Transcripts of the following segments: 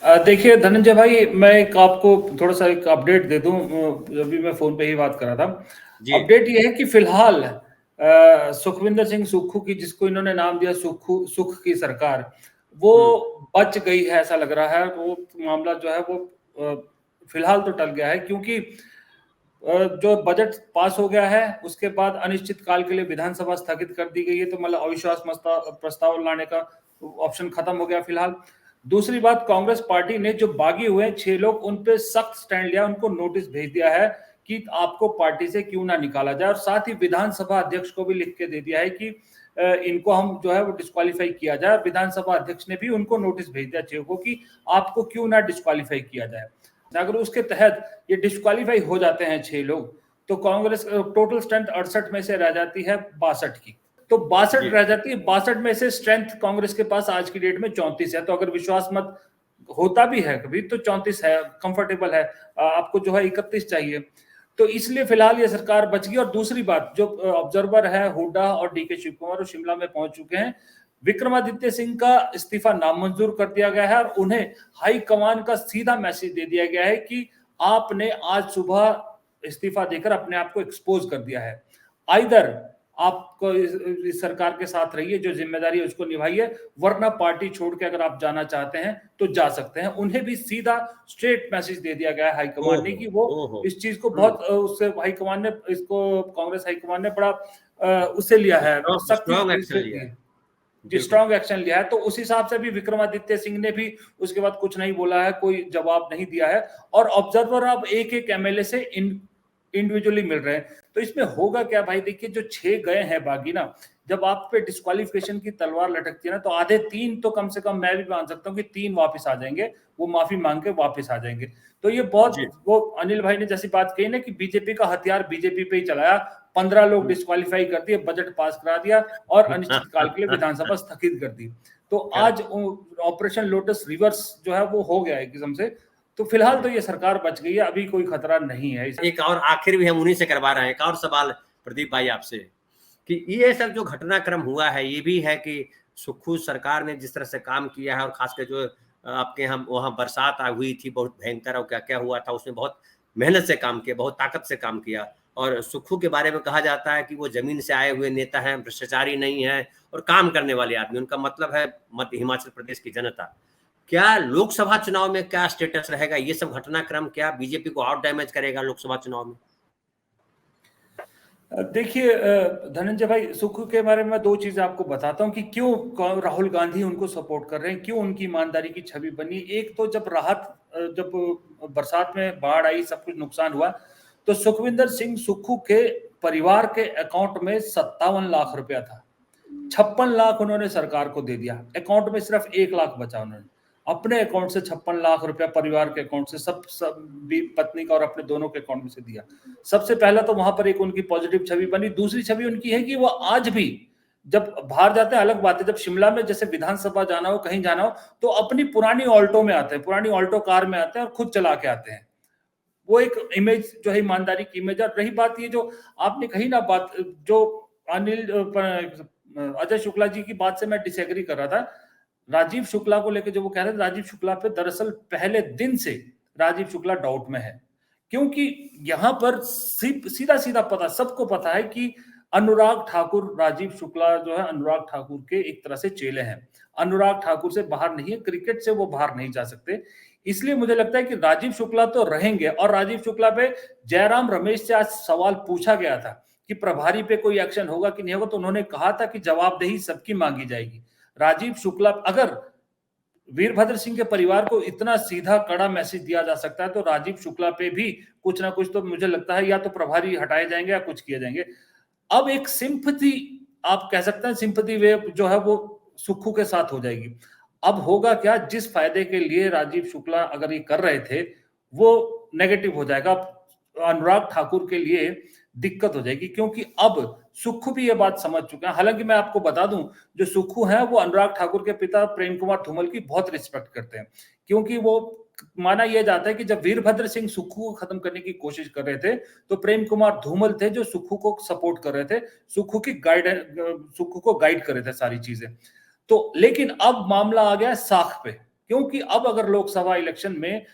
देखिए धनंजय भाई, मैं एक आपको थोड़ा-सा एक अपडेट दे दूँ। अभी मैं फ़ोन पे ही बात कर रहा था। जी। अपडेट ये है कि फ़िलहाल सुखविंदर सिंह सुक्खू की, जिसको इन्होंने नाम दिया सुख की सरकार, वो हुँ, बच गई है ऐसा लग रहा है। वो मामला जो है वो अ, फ़िलहाल तो टल गया है, क्योंकि जो बजट पास हो गया है, उसके बाद अनिश्चित काल के लिए विधानसभा स्थगित कर दी गई है, तो मतलब अविश्वास प्रस्ताव लाने का ऑप्शन खत्म हो गया फिलहाल। दूसरी बात, कांग्रेस पार्टी ने जो बागी हुए हैं 6 लोग, उन पे सख्त स्टैंड लिया, उनको नोटिस भेज दिया है कि आपको पार्टी से क्यों ना निकाला जाए, और साथ ही विधानसभा अध्यक्ष को भी लिख के दे दिया है कि इनको हम जो है वो डिस्क्वालीफाई किया जाए। विधानसभा अध्यक्ष ने भी उनको नोटिस भेज दिया 6 को कि आपको क्यों ना डिस्क्वालीफाई किया जाए। अगर उसके तहत ये डिस्क्वालीफाई हो जाते हैं 6 लोग, तो कांग्रेस टोटल स्ट्रेंथ 68 में से रह जाती है 62 की। तो 62 जी। रह जाती है, 62 में से स्ट्रेंथ कांग्रेस के पास आज की डेट में 34 है। तो अगर विश्वास मत होता भी है कभी, तो 34 है, कंफर्टेबल है। आपको जो है 31 चाहिए। तो इसलिए फिलहाल ये सरकार बच गई। और दूसरी बात, जो ऑब्जर्वर है हुड्डा और डीके शिव कुमार, वो शिमला में पहुंच चुके हैं। विक्रमादित्य सिंह का इस्तीफा नामंजूर कर दिया गया है, और उन्हें हाई कमान का सीधा मैसेज दे दिया गया है कि आपने आज सुबह इस्तीफा देकर अपने आप को एक्सपोज कर दिया है। आइदर आपको इस सरकार के साथ रहिए, जो जिम्मेदारी है उसको निभाइए, वरना पार्टी छोड़ के अगर आप जाना चाहते हैं तो जा सकते हैं। उन्हें भी सीधा स्ट्रेट मैसेज दे दिया गया है हाईकमान ने ओहो! कि वो ओहो! इस चीज को हुँ, बहुत उससे हाईकमान ने इसको कांग्रेस हाईकमान ने बड़ा उससे लिया है, स्ट्रॉन्ग सख्ती एक्शन से लिया ली है। है, जी बिल्कुल। स्ट्रांग एक्शन लिया है। तो उस हिसाब से भी विक्रमादित्य सिंह ने भी उसके बाद कुछ नहीं बोला है, कोई जवाब नहीं दिया है। और ऑब्जर्वर अब एक-एक एमएलए से इंडिविजुअली मिल रहे हैं। तो इसमें होगा क्या भाई, देखिए जो 6 गए हैं बागी ना, जब आप पे डिस्क्वालिफिकेशन की तलवार लटकती है ना, तो आधे 3 तो कम से कम मैं भी मान सकता हूँ कि 3 वापस आ जाएंगे, वो माफी मांग के वापस आ जाएंगे। तो ये बहुत, जी। वो अनिल भाई ने जैसी बात कही ना कि बीजेपी का हथियार बीजेपी पे ही चलाया, 15 लोग हुँ। डिस्क्वालीफाई कर दिए, बजट पास करा दिया और अनिश्चित काल के लिए विधानसभा स्थगित कर दी। तो आज करेक्ट। ऑपरेशन लोटस रिवर्स जो है वो हो गया एक किस्म से। तो फिलहाल तो जी। ये सरकार बच गई है, अभी कोई खतरा नहीं है। एक और आखिर भी हम उन्हीं से करवा रहे हैं, एक और सवाल प्रदीप भाई आपसे कि ये सब जो घटनाक्रम हुआ है, ये भी है कि सुक्खू सरकार ने जिस तरह से काम किया है और खासकर जो आपके यहाँ वहाँ बरसात हुई थी बहुत भयंकर और क्या-क्या हुआ था, उसने बहुत मेहनत से काम किया, बहुत ताकत से काम किया और सुक्खू के बारे में कहा जाता है कि वो ज़मीन से आए हुए नेता हैं, भ्रष्टाचारी नहीं हैं और काम करने वाले आदमी, उनका मतलब है मध्य हिमाचल प्रदेश की जनता। क्या लोकसभा चुनाव में क्या स्टेटस रहेगा? ये सब घटनाक्रम क्या बीजेपी को और डैमेज करेगा लोकसभा चुनाव में? देखिए धनंजय भाई, सुक्खू के बारे में 2 चीज़ें आपको बताता हूँ कि क्यों राहुल गांधी उनको सपोर्ट कर रहे हैं, क्यों उनकी ईमानदारी की छवि बनी। एक तो जब जब बरसात में बाढ़ आई, सब कुछ नुकसान हुआ, तो सुखविंदर सिंह सुक्खू के परिवार के अकाउंट में 57 लाख रुपया था। 56 लाख उन्होंने सरकार को दे दिया, अकाउंट में सिर्फ 1 लाख बचा। उन्होंने अपने अकाउंट से 56 लाख रुपया परिवार के अकाउंट से, सब भी पत्नी का और अपने दोनों के अकाउंट में से दिया। सबसे पहला तो वहां पर एक उनकी पॉजिटिव छवि बनी। दूसरी छवि उनकी है कि वो आज भी जब बाहर जाते हैं, अलग बात है, जब शिमला में जैसे विधानसभा जाना हो, कहीं जाना हो, तो अपनी पुरानी ऑल्टो में आते हैं, पुरानी ऑल्टो कार में आते हैं और खुद चला के आते हैं। वो एक इमेज जो है ईमानदारी की इमेज है। रही बात ये जो आपने कही ना बात, जो अनिल अजय शुक्ला जी की बात से मैं डिसएग्री कर रहा था। राजीव शुक्ला को लेकर जो वो कह रहे थे, राजीव शुक्ला पे दरअसल पहले दिन से राजीव शुक्ला डाउट में है, क्योंकि यहां पर सीधा सीधा पता, सबको पता है कि अनुराग ठाकुर, राजीव शुक्ला जो है अनुराग ठाकुर के एक तरह से चेले हैं। अनुराग ठाकुर से बाहर नहीं है, क्रिकेट से वो बाहर नहीं जा सकते। इसलिए मुझे लगता है कि राजीव शुक्ला तो रहेंगे। और राजीव शुक्ला पे जयराम रमेश से आज सवाल पूछा गया था कि प्रभारी पे कोई एक्शन होगा कि नहीं होगा, तो उन्होंने कहा था कि जवाबदेही सबकी मांगी जाएगी। राजीव शुक्ला, अगर वीरभद्र सिंह के परिवार को इतना सीधा कड़ा मैसेज दिया जा सकता है, तो राजीव शुक्ला पे भी कुछ ना कुछ तो मुझे लगता है, या तो प्रभारी हटाए जाएंगे या कुछ किए जाएंगे। अब एक सिंपथी, आप कह सकते हैं सिंपथी वेव जो है वो सुक्खू के साथ हो जाएगी। अब होगा क्या, जिस फायदे के लिए राजीव शुक्ला अगर ये कर रहे थे, वो नेगेटिव हो जाएगा। अनुराग ठाकुर के लिए दिक्कत हो जाएगी, क्योंकि अब सुक्खू भी ये बात समझ चुके हैं। हालांकि मैं आपको बता दूं, जो सुक्खू हैं वो अनुराग ठाकुर के पिता प्रेम कुमार धूमल की बहुत रिस्पेक्ट करते हैं, क्योंकि वो माना यह जाता है कि जब वीरभद्र सिंह सुक्खू को खत्म करने की कोशिश कर रहे थे, तो प्रेम कुमार धूमल थे जो सुक्खू को सपोर्ट कर रहे थे, सुक्खू को गाइड कर रहे थे सारी चीजें। तो लेकिन अब मामला आ गया साख पे। क्योंकि अब अगर लोकसभा इलेक्शन में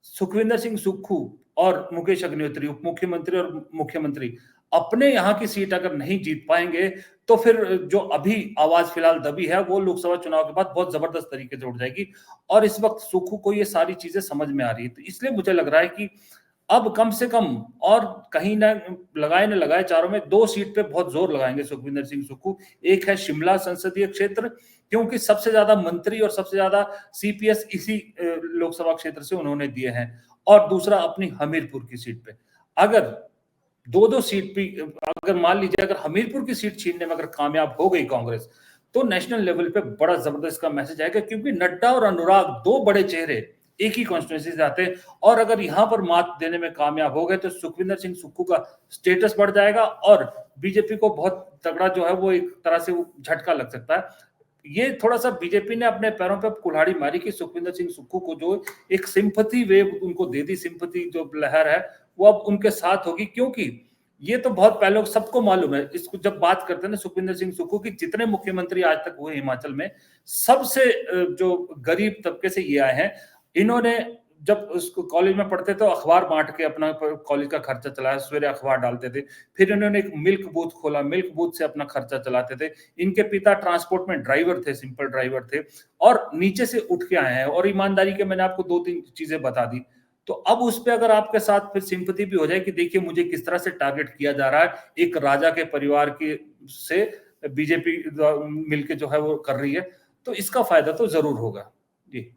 सुखविंदर सिंह सुक्खू और मुकेश अग्निहोत्री उप मुख्यमंत्री और मुख्यमंत्री अपने यहाँ की सीट अगर नहीं जीत पाएंगे, तो फिर जो अभी आवाज फिलहाल दबी है वो लोकसभा चुनाव के बाद बहुत जबरदस्त तरीके से उठ जाएगी। और इस वक्त सुक्खू को ये सारी चीजें समझ में आ रही है, तो इसलिए मुझे लग रहा है कि अब कम से कम और कहीं ना लगाए न लगाए चारों में 2 सीट पे बहुत जोर लगाएंगे सुखविंदर सिंह सुक्खू। एक है शिमला संसदीय क्षेत्र, क्योंकि सबसे ज्यादा मंत्री और सबसे ज्यादा सीपीएस इसी लोकसभा क्षेत्र से उन्होंने दिए हैं, और दूसरा अपनी हमीरपुर की सीट पे। अगर 2-2 सीट भी, अगर मान लीजिए अगर हमीरपुर की सीट छीनने में अगर कामयाब हो गई कांग्रेस, तो नेशनल लेवल पे बड़ा जबरदस्त का मैसेज आएगा, क्योंकि नड्डा और अनुराग 2 बड़े चेहरे एक ही कॉन्स्टिट्यूंसी से आते हैं, और अगर यहां पर मात देने में कामयाब हो गए तो सुखविंदर सिंह सुक्खू का स्टेटस बढ़ जाएगा और बीजेपी को बहुत तगड़ा जो है वो एक तरह से झटका लग सकता है। ये थोड़ा सा बीजेपी ने अपने पैरों पे कुल्हाड़ी मारी कि सुखविंदर सिंह सुक्खू को जो एक सिंपैथी वेव उनको दे दी, सिंपैथी जो लहर है वो अब उनके साथ होगी, क्योंकि ये तो बहुत पहले सबको मालूम है। इसको जब बात करते हैं ना सुखविंदर सिंह सुक्खू की, जितने मुख्यमंत्री आज तक हुए हिमाचल में, सबसे जो गरीब तबके से ये आए हैं। इन्होंने जब उसको कॉलेज में पढ़ते तो अखबार बांट के अपना कॉलेज का खर्चा चलाया, सवेरे अखबार डालते थे। फिर इन्होंने एक मिल्क बूथ खोला, मिल्क बूथ से अपना खर्चा चलाते थे। इनके पिता ट्रांसपोर्ट में ड्राइवर थे, सिंपल ड्राइवर थे, और नीचे से उठ के आए हैं, और ईमानदारी के मैंने आपको 2-3 चीजें बता दी। तो अब उस पे अगर आपके साथ फिर सिंपैथी भी हो जाए कि देखिए मुझे किस तरह से टारगेट किया जा रहा है, एक राजा के परिवार के से बीजेपी मिलके जो है वो कर रही है, तो इसका फायदा तो जरूर होगा। जी।